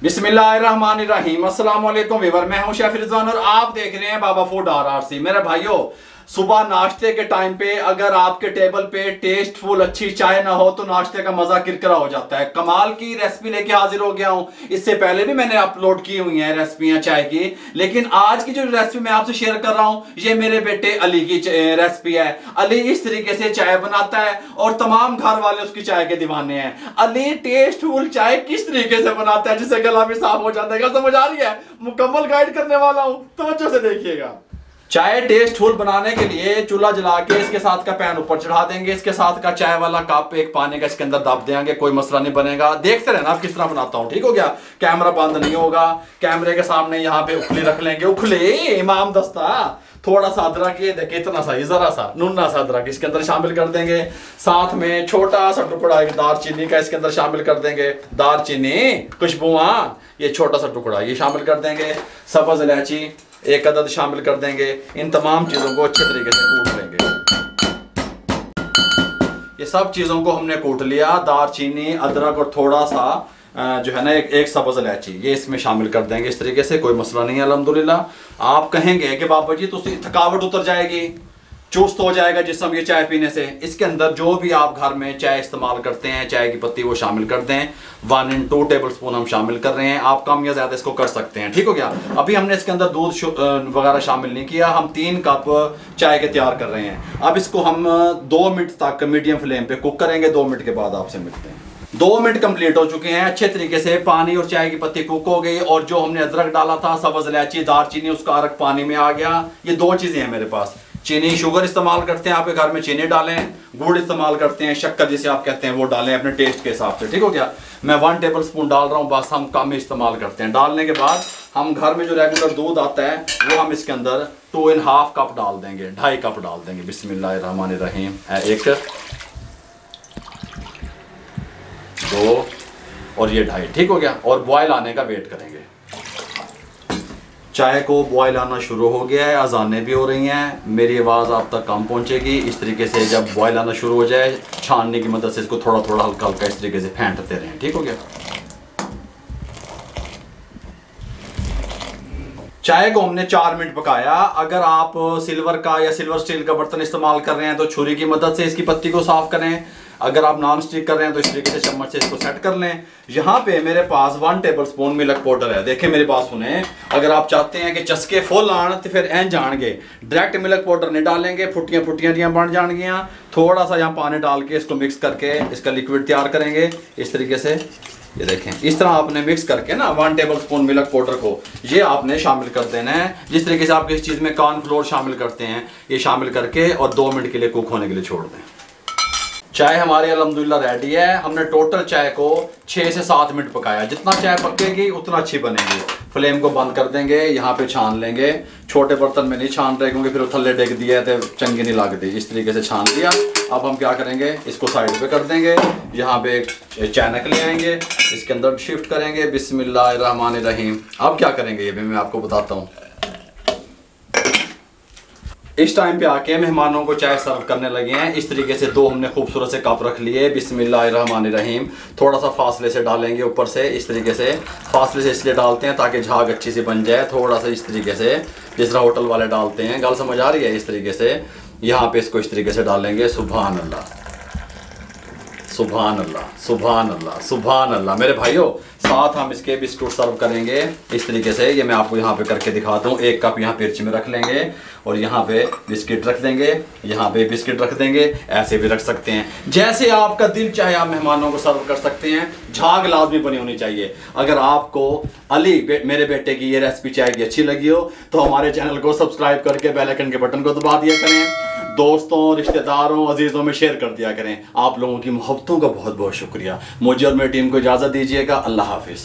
बिस्मिल्लाहिर्रहमानिर्रहीम। अस्सलाम वालेकुम वीवर, मैं हूं शेफ रिजवान और आप देख रहे हैं बाबा फूड RRC। मेरे भाइयों, सुबह नाश्ते के टाइम पे अगर आपके टेबल पे टेस्टफुल अच्छी चाय ना हो तो नाश्ते का मजा किरकिरा हो जाता है। कमाल की रेसिपी लेके हाजिर हो गया हूं। इससे पहले भी मैंने अपलोड की हुई हैं रेसिपियां चाय की, लेकिन आज की जो रेसिपी मैं आपसे शेयर कर रहा हूं ये मेरे बेटे अली की रेसिपी है। अली इस तरीके से चाय बनाता है और तमाम घर वाले उसकी चाय के दीवाने हैं। अली टेस्टफुल चाय किस तरीके से बनाता है जिससे गला भी साफ हो जाता है, समझ आ रही है? मुकम्मल गाइड करने वाला हूं, तवज्जो से देखिएगा। चाय टेस्टफुल बनाने के लिए चूल्हा जला के इसके साथ का पैन ऊपर चढ़ा देंगे। इसके साथ का चाय वाला कप एक पानी का इसके अंदर दाब देंगे, कोई मसला नहीं बनेगा। देखते रहना आप किस तरह बनाता हूं, ठीक हो गया? कैमरा बंद नहीं होगा। कैमरे के सामने यहाँ पे उखली रख लेंगे। उखली इमाम दस्ता, थोड़ा सा अदरक, ये देखिए इतना सा, जरा सा नुन्ना सा अदरक इसके अंदर शामिल कर देंगे। साथ में छोटा सा टुकड़ा एक दारचीनी का इसके अंदर शामिल कर देंगे। दारचीनी खुशबुआं, ये छोटा सा टुकड़ा ये शामिल कर देंगे। सब्ज इलायची एक अदद शामिल कर देंगे। इन तमाम चीज़ों को अच्छे तरीके से कूट लेंगे। ये सब चीज़ों को हमने कूट लिया। दारचीनी, अदरक और थोड़ा सा जो है ना एक सब्ज़ इलायची ये इसमें शामिल कर देंगे। इस तरीके से कोई मसला नहीं है अल्हम्दुलिल्लाह। आप कहेंगे कि बाबा जी तो थकावट उतर जाएगी, चुस्त हो जाएगा जिस्म ये चाय पीने से। इसके अंदर जो भी आप घर में चाय इस्तेमाल करते हैं, चाय की पत्ती वो शामिल कर दें। 1 in 2 टेबल स्पून हम शामिल कर रहे हैं। आप कम या ज़्यादा इसको कर सकते हैं, ठीक हो गया? अभी हमने इसके अंदर दूध वगैरह शामिल नहीं किया। हम 3 कप चाय के तैयार कर रहे हैं। अब इसको हम 2 मिनट तक मीडियम फ्लेम पे कुक करेंगे। 2 मिनट के बाद आपसे मिलते हैं। 2 मिनट कंप्लीट हो चुके हैं। अच्छे तरीके से पानी और चाय की पत्ती कुक हो गई और जो हमने अदरक डाला था, सब्ज़ इलायची, दारचीनी, उसका अरक पानी में आ गया। ये 2 चीज़ें हैं मेरे पास। चीनी, शुगर इस्तेमाल करते हैं आपके घर में चीनी डालें, गुड़ इस्तेमाल करते हैं, शक्कर जिसे आप कहते हैं वो डालें अपने टेस्ट के हिसाब से, ठीक हो गया? मैं 1 टेबल स्पून डाल रहा हूँ, बस हम कम ही इस्तेमाल करते हैं। डालने के बाद हम घर में जो रेगुलर दूध आता है वो हम इसके अंदर 2.5 कप डाल देंगे, 2.5 कप डाल देंगे। बिस्मिल्लाहिर्रहमानिर्रहीम। 1 2 और ये 2.5, ठीक हो गया? और बॉयल आने का वेट करेंगे। चाय को बॉयल आना शुरू हो गया है, अजानें भी हो रही हैं। मेरी आवाज़ आप तक कम पहुंचेगी। इस तरीके से जब बॉयल आना शुरू हो जाए, छानने की मदद से इसको थोड़ा थोड़ा हल्का हल्का इस तरीके से फेंटते रहें, ठीक हो गया? चाय को हमने 4 मिनट पकाया। अगर आप सिल्वर का या सिल्वर स्टील का बर्तन इस्तेमाल कर रहे हैं तो छुरी की मदद से इसकी पत्ती को साफ करें। अगर आप नॉन स्टिक कर रहे हैं तो इस तरीके से चम्मच से इसको सेट कर लें। यहाँ पे मेरे पास 1 टेबल स्पून मिल्क पाउडर है। देखें मेरी बात सुने, अगर आप चाहते हैं कि चस्के फुल आन तो फिर एन जाएंगे, डायरेक्ट मिल्क पाउडर नहीं डालेंगे, फुटियाँ फुटियाँ बन जाएंगियाँ। थोड़ा सा यहाँ पानी डाल के इसको मिक्स करके इसका लिक्विड तैयार करेंगे इस तरीके से। ये देखें, इस तरह आपने मिक्स करके ना 1 टेबल स्पून मिल्क पाउडर को ये आपने शामिल कर देना है। जिस तरीके से आप किसी चीज़ में कॉर्नफ्लोर शामिल करते हैं, ये शामिल करके और 2 मिनट के लिए कुक होने के लिए छोड़ दें। चाय हमारी अल्हम्दुलिल्लाह रेडी है। हमने टोटल चाय को 6 से 7 मिनट पकाया। जितना चाय पकेगी उतना अच्छी बनेगी। फ्लेम को बंद कर देंगे, यहाँ पे छान लेंगे। छोटे बर्तन में नहीं छान रहे क्योंकि फिर वो थल्ले डेग दिया तो चंगी नहीं लगती। इस तरीके से छान लिया। अब हम क्या करेंगे, इसको साइड पे कर देंगे। यहाँ पे एक चैनक ले आएंगे, इसके अंदर शिफ्ट करेंगे। बिस्मिल्लाहिर्रहमानिर्रहीम। अब क्या करेंगे ये भी मैं आपको बताता हूँ। इस टाइम पे आके मेहमानों को चाय सर्व करने लगे हैं। इस तरीके से 2 हमने खूबसूरत से कप रख लिए। बिस्मिल्लाहिर्रहमानिर्रहीम। थोड़ा सा फासले से डालेंगे ऊपर से, इस तरीके से। फासले से इसलिए डालते हैं ताकि झाग अच्छी सी बन जाए। थोड़ा सा इस तरीके से जिस तरह होटल वाले डालते हैं। गल समझ आ रही है? इस तरीके से यहाँ पे इसको इस तरीके से डालेंगे। सुभान अल्लाह, सुभान अल्लाह, सुभान अल्लाह, सुभान अल्लाह। मेरे भाइयों, साथ हम इसके बिस्कुट सर्व करेंगे इस तरीके से। ये मैं आपको यहाँ पे करके दिखाता हूँ। 1 कप यहाँ पिर्च में रख लेंगे और यहाँ पे बिस्किट रख देंगे, यहाँ पे बिस्किट रख देंगे। ऐसे भी रख सकते हैं, जैसे आपका दिल चाहे आप मेहमानों को सर्व कर सकते हैं। झाग लाजमी बनी होनी चाहिए। अगर आपको अली मेरे बेटे की ये रेसिपी चाय की अच्छी लगी हो तो हमारे चैनल को सब्सक्राइब करके बेल आइकन के बटन को दबा दिया करें। दोस्तों, रिश्तेदारों, अजीज़ों में शेयर कर दिया करें। आप लोगों की मोहब्बतों का बहुत बहुत शुक्रिया। मुझे और मेरी टीम को इजाज़त दीजिएगा। अल्लाह हाफिज़।